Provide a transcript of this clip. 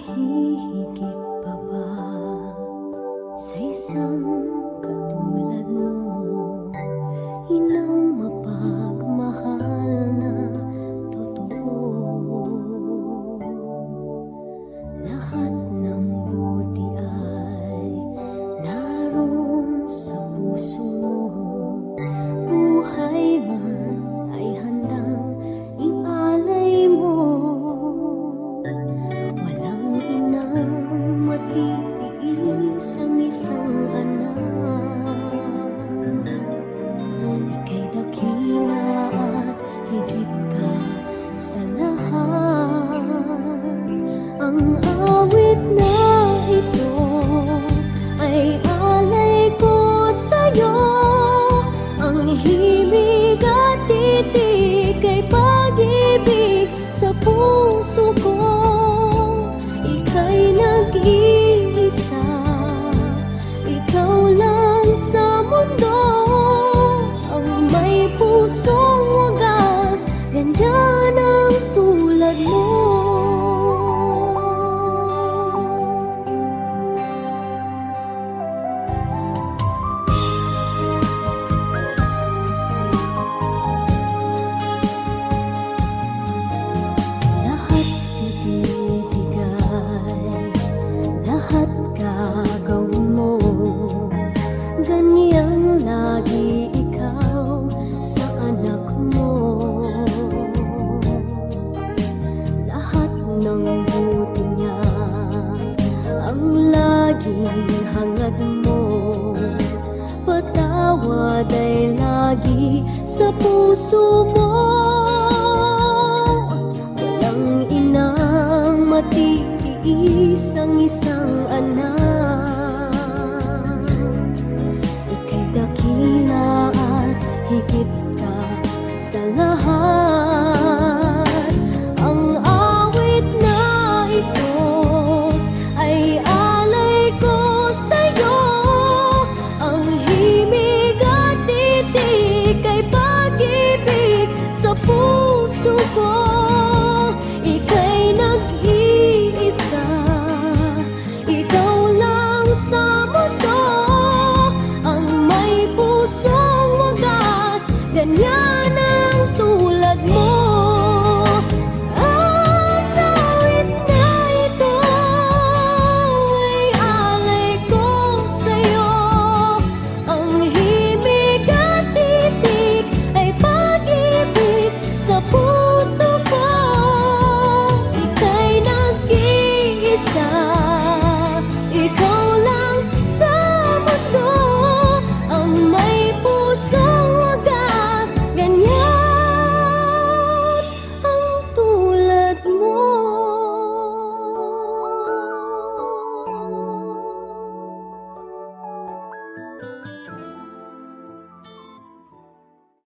Hihigit pa ba sa isang katulad mo, inang mapagmahal na totoo? Lahat ng buti ay naroon sa puso mo. Buhay man ay handang ialay mo. Walang inang matiis ang isang anak. Ika'y dakila at higit ka sa lahat. Ang awit na ito ay alay ko sa'yo. Ang himig at titik ay pag-ibig sa puso ko. Ika'y nag-iisa, ikaw lang sa mundo. Ang may pusong wagas, ganyan ang tulad mo. Lahat ibibigay, lahat gagawin mo. Ganyang lagi ikaw sa anak mo. Lahat ng buti niya ang laging hangad mo. Patawad ay lagi sa puso mo. Walang inang matiis ang